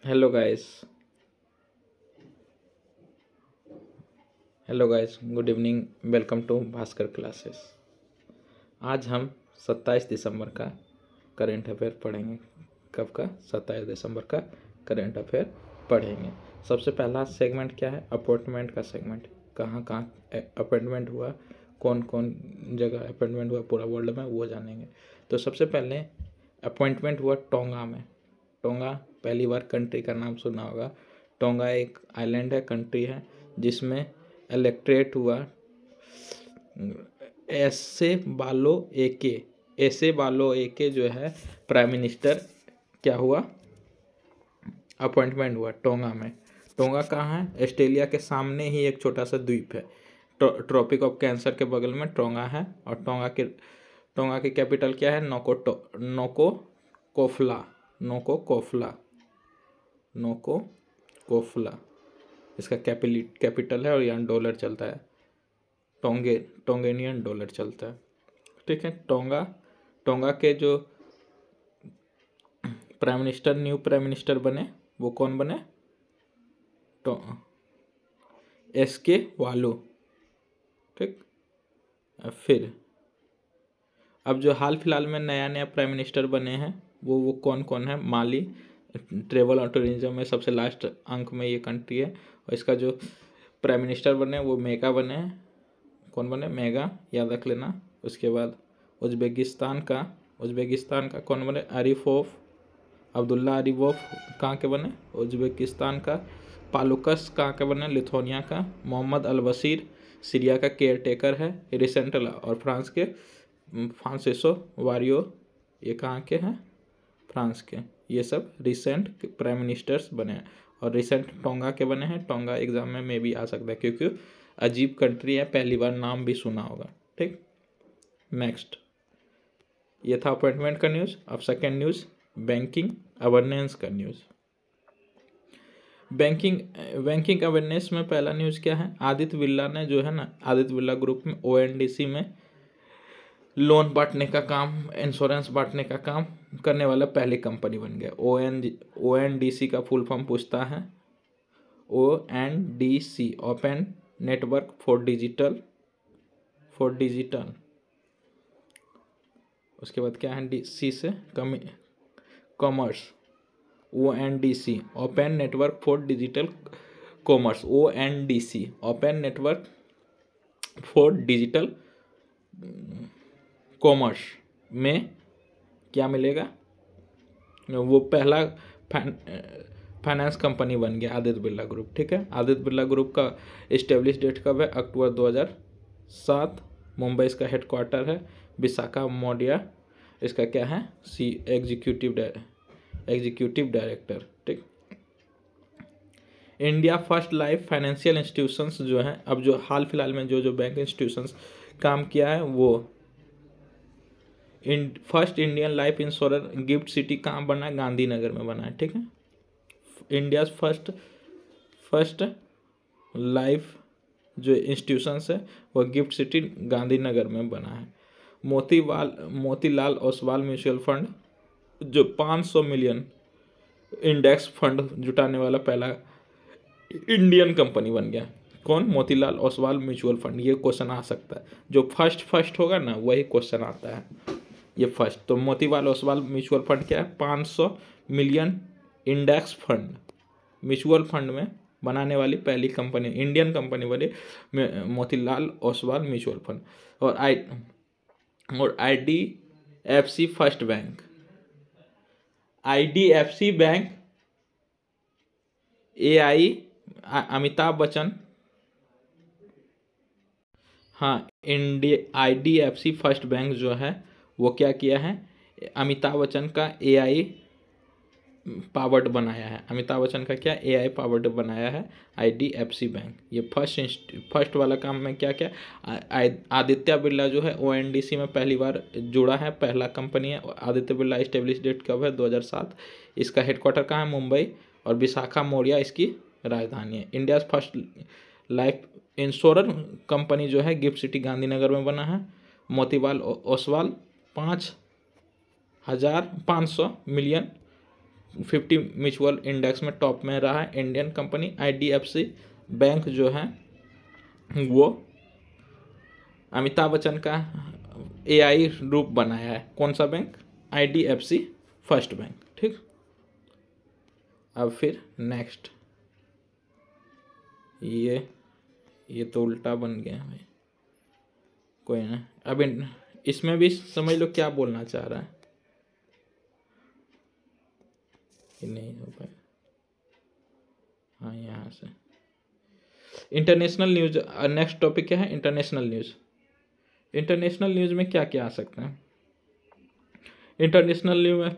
Hello guys. Good evening. Welcome to Bhaskar classes. आज हम 27 दिसंबर का करंट अफेयर पढ़ेंगे। कब का? 27 दिसंबर का करंट अफेयर पढ़ेंगे। सबसे पहला सेगमेंट क्या है? अपॉइंटमेंट का सेगमेंट। कहाँ कहाँ अपॉइंटमेंट हुआ, कौन कौन जगह अपॉइंटमेंट हुआ पूरा वर्ल्ड में, वो जानेंगे। तो सबसे पहले अपॉइंटमेंट हुआ टोंगा में। टोंगा पहली बार कंट्री का नाम सुना होगा। टोंगा एक आइलैंड है, कंट्री है, जिसमें इलेक्ट्रेट हुआ ऐसे बालो एके जो है प्राइम मिनिस्टर क्या हुआ, अपॉइंटमेंट हुआ टोंगा में। टोंगा कहाँ है? ऑस्ट्रेलिया के सामने ही एक छोटा सा द्वीप है। ट्रॉपिक ऑफ कैंसर के बगल में टोंगा है। और टोंगा की कैपिटल क्या है? नोको कोफला इसका कैपिटल है। और यहाँ डॉलर चलता है, टोंगेनियन डॉलर चलता है। ठीक है। टोंगा के जो न्यू प्राइम मिनिस्टर बने, वो कौन बने? एसके वालो। ठीक। फिर अब जो हाल फिलहाल में नया प्राइम मिनिस्टर बने हैं वो कौन कौन है? माली। ट्रेवल और टूरिज्म में सबसे लास्ट अंक में ये कंट्री है। और इसका जो प्राइम मिनिस्टर बने वो मेगा बने हैं। कौन बने? मेगा, याद रख लेना। उसके बाद उज्बेकिस्तान का कौन बने? अब्दुल्ला अरीफोव कहाँ के बने? उज्बेकिस्तान का। पालुकस कहाँ के बने? लिथुआनिया का। मोहम्मद अल बशीर सीरिया का केयर टेकर है रिसेंट। और फ्रांस के फ्रांसिसो वारियो, ये कहाँ के हैं? फ्रांस के। ये सब रिसेंट प्राइम मिनिस्टर्स बने हैं। और रिसेंट टोंगा के बने हैं। टोंगा एग्जाम में भी आ सकता है क्योंकि अजीब कंट्री है, पहली बार नाम भी सुना होगा। ठीक। नेक्स्ट, ये था अपॉइंटमेंट का न्यूज़। अब सेकेंड न्यूज़, बैंकिंग अवेयरनेस का न्यूज़। बैंकिंग अवेयरनेस में पहला न्यूज़ क्या है? आदित्य बिरला ने जो है ना, आदित्य बिरला ग्रुप में ओएनडीसी में लोन बांटने का काम, इंश्योरेंस बांटने का काम करने वाला पहली कंपनी बन गया। ओएनडीसी का फुल फॉर्म पूछता है। ONDC, open network for digital. उसके बाद क्या है? सी से commerce. ONDC, open network for digital commerce. ONDC, open network for digital commerce में क्या मिलेगा? वो पहला फाइनेंस कंपनी बन गया आदित्य बिरला ग्रुप। ठीक है। आदित्य बिरला ग्रुप का इस्टेब्लिश डेट कब है? अक्टूबर 2007। मुंबई इसका हेडक्वार्टर है। विशाखा मोडिया इसका क्या है? Executive director. ठीक। India first life financial institutions जो है, अब जो हाल फिलहाल में जो बैंक इंस्टीट्यूशंस काम किया है, वो first Indian life insurer gift city कहाँ बना है? गांधीनगर में बना है। ठीक है। इंडिया फर्स्ट लाइफ जो इंस्टीट्यूशंस है वो गिफ्ट सिटी गांधीनगर में बना है। मोतीलाल ओसवाल म्यूचुअल फंड जो 500 मिलियन इंडेक्स फंड जुटाने वाला पहला इंडियन कंपनी बन गया। कौन? Motilal Oswal mutual fund. ये क्वेश्चन आ सकता है, जो फर्स्ट होगा ना वही क्वेश्चन आता है। ये फर्स्ट तो मोतीलाल ओसवाल म्यूचुअल फंड क्या है? 500 million index fund mutual fund में बनाने वाली पहली कंपनी, इंडियन कंपनी बनी मोतीलाल ओसवाल म्यूचुअल फंड। और IDFC first bank, IDFC bank Amitabh Bachchan. हाँ, आईडीएफसी फर्स्ट बैंक जो है वो क्या किया है? अमिताभ बच्चन का एआई पावर्ड बनाया है। अमिताभ बच्चन का क्या? एआई पावर्ड बनाया है आईडीएफसी बैंक। ये फर्स्ट वाला काम में क्या क्या? आदित्य बिरला जो है ओएनडीसी में पहली बार जुड़ा है, पहला कंपनी है। आदित्य बिरला इस्टेब्लिश डेट कब है? 2007। इसका हेडक्वार्टर कहाँ है? मुंबई। और विशाखा मोडिया इसकी राजधानी है। India first life insurer company जो है गिफ्ट सिटी गांधीनगर में बना है। Motilal Oswal 5,500 million 50 mutual index में टॉप में रहा है इंडियन कंपनी। IDFC बैंक जो है वो अमिताभ बच्चन का AI रूप बनाया है। कौन सा बैंक? IDFC first bank. ठीक, अब फिर नेक्स्ट, ये तो उल्टा बन गया भाई, कोई ना। अब इसमें भी समझ लो क्या बोलना चाह रहा है, ये नहीं हो पाया। हाँ, यहाँ से इंटरनेशनल न्यूज। नेक्स्ट टॉपिक क्या है? International news. इंटरनेशनल न्यूज में क्या क्या आ सकता है? इंटरनेशनल न्यूज में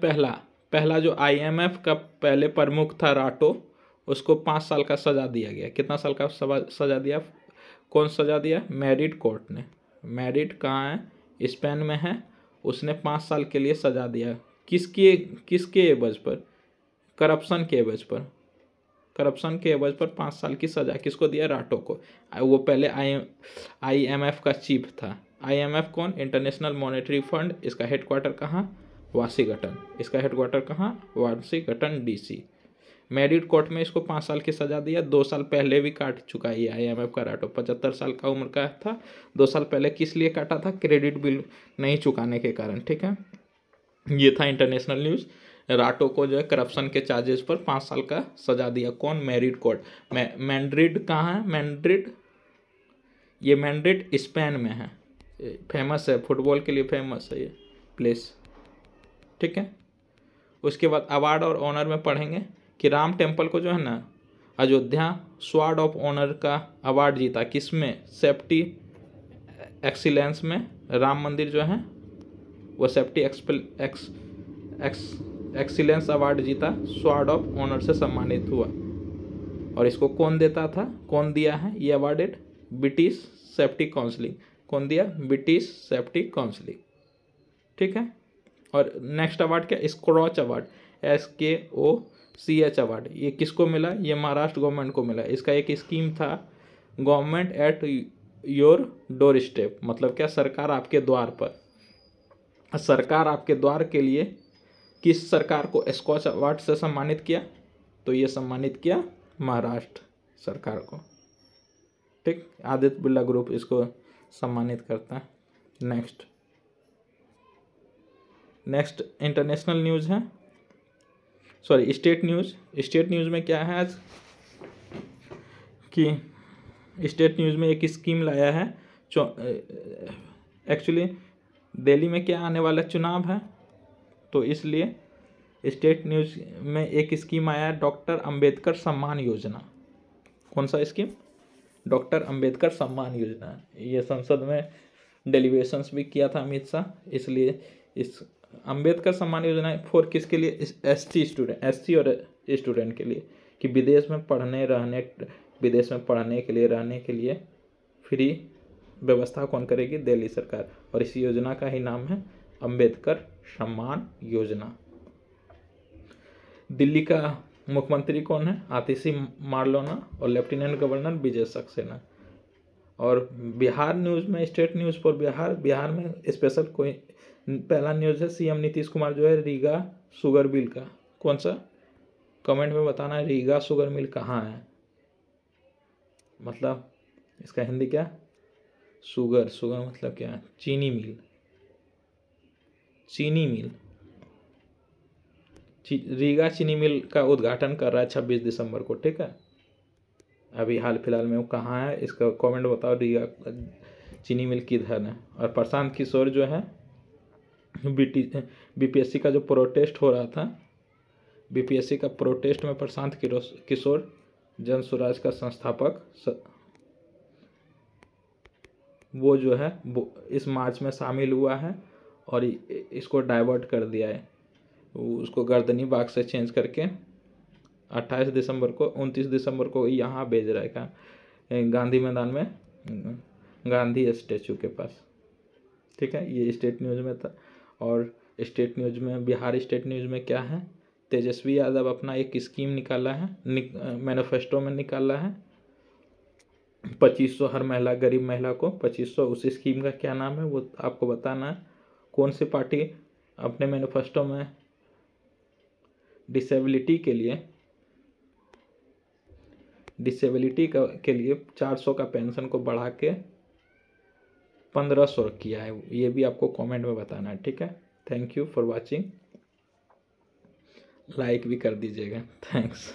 पहला जो IMF का पहले प्रमुख था राटो, उसको 5 साल का सजा दिया गया। कितना साल का सजा दिया? कौन सजा दिया? मैड्रिड कोर्ट ने। मैड्रिड कहाँ है? स्पेन में है। उसने 5 साल के लिए सजा दिया। किसके एवज पर? करप्शन के एवज पर। करप्शन के एवज पर 5 साल की सजा किसको दिया? राटो को। वो पहले IMF का चीफ था। IMF कौन? International monetary fund. इसका हेडक्वार्टर कहाँ? वाशिंगटन। इसका हेडक्वार्टर कहाँ? Washington DC। मैड्रिड कोर्ट में इसको 5 साल की सजा दिया। 2 साल पहले भी काट चुका है IMF का राटो। 75 साल का उम्र का था। 2 साल पहले किस लिए काटा था? क्रेडिट बिल नहीं चुकाने के कारण। ठीक है, ये था इंटरनेशनल न्यूज़। राटो को जो है करप्शन के चार्जेस पर 5 साल का सजा दिया। कौन? Madrid court. मैड्रिड कहाँ है? मैड्रिड, ये मैड्रिड स्पेन में है। फेमस है, फुटबॉल के लिए फेमस है ये प्लेस। ठीक है, उसके बाद अवार्ड और ऑनर में पढ़ेंगे कि राम टेम्पल को जो है ना, अयोध्या स्वॉर्ड ऑफ ऑनर का अवार्ड जीता। किसमें? सेफ्टी एक्सीलेंस में। राम मंदिर जो है वो सेफ्टी एक्सीलेंस अवार्ड जीता, स्वॉर्ड ऑफ ऑनर से सम्मानित हुआ। और इसको कौन देता था? कौन दिया है ये अवार्डेड? British safety counselling. कौन दिया? British safety counselling. ठीक है, और नेक्स्ट अवार्ड क्या? स्क्रॉच अवार्ड, SKOCH अवार्ड। ये किसको मिला? ये महाराष्ट्र गवर्नमेंट को मिला। इसका एक स्कीम था, government at your door step. मतलब क्या? सरकार आपके द्वार पर। सरकार आपके द्वार के लिए किस सरकार को स्कॉच अवार्ड से सम्मानित किया? तो ये सम्मानित किया महाराष्ट्र सरकार को। ठीक, आदित्य बिरला ग्रुप इसको सम्मानित करता है। नेक्स्ट इंटरनेशनल न्यूज़ है, sorry state news. State news में क्या है आज कि स्टेट न्यूज़ में एक स्कीम लाया है। एक्चुअली दिल्ली में क्या आने वाला चुनाव है, तो इसलिए स्टेट न्यूज़ में एक स्कीम आया है, डॉक्टर अंबेडकर सम्मान योजना। कौन सा स्कीम? डॉक्टर अंबेडकर सम्मान योजना। ये संसद में डेलीब्रेशंस भी किया था अमित शाह, इसलिए इस अंबेडकर सम्मान योजना फॉर किसके लिए? SC और स्टूडेंट के लिए, कि विदेश में पढ़ने के लिए रहने के लिए फ्री व्यवस्था कौन करेगी? दिल्ली सरकार। और इस योजना का ही नाम है अंबेडकर सम्मान योजना। दिल्ली का मुख्यमंत्री कौन है? आतिशी मारलेना और लेफ्टिनेंट गवर्नर विजय सक्सेना। और बिहार न्यूज़ में, स्टेट न्यूज़ फॉर बिहार में स्पेशल कोई पहला न्यूज़ है, CM नीतीश कुमार जो है रीगा शुगर मिल का। कौन सा? कमेंट में बताना है रीगा शुगर मिल कहाँ है, मतलब इसका हिंदी क्या? शुगर मतलब क्या? चीनी मिल। रीगा चीनी मिल का उद्घाटन कर रहा है 26 दिसंबर को। ठीक है, अभी हाल फिलहाल में वो कहाँ है, इसका कमेंट बताओ। रीगा चीनी मिल किधर है? और प्रशांत किशोर जो है BPSC का जो प्रोटेस्ट हो रहा था, BPSC का प्रोटेस्ट में प्रशांत किशोर जन स्वराज का संस्थापक, वो जो है वो इस मार्च में शामिल हुआ है और इसको डाइवर्ट कर दिया है। उसको गर्दनी बाग से चेंज करके 29 दिसंबर को यहाँ भेज रहा है। क्या? गांधी मैदान में, गांधी स्टैचू के पास। ठीक है, ये स्टेट न्यूज़ में था। और स्टेट न्यूज़ में, बिहार स्टेट न्यूज़ में क्या है? तेजस्वी यादव अपना एक स्कीम निकाला है, मैनिफेस्टो में निकाला है, 2500 हर महिला, गरीब महिला को 2500। उस स्कीम का क्या नाम है वो आपको बताना है। कौन सी पार्टी अपने मैनिफेस्टो में डिसेबिलिटी के लिए 400 का पेंशन को बढ़ा के 1500 किया है। ये भी आपको कमेंट में बताना है, ठीक है। Thank you for watching, like भी कर दीजिएगा। थैंक्स।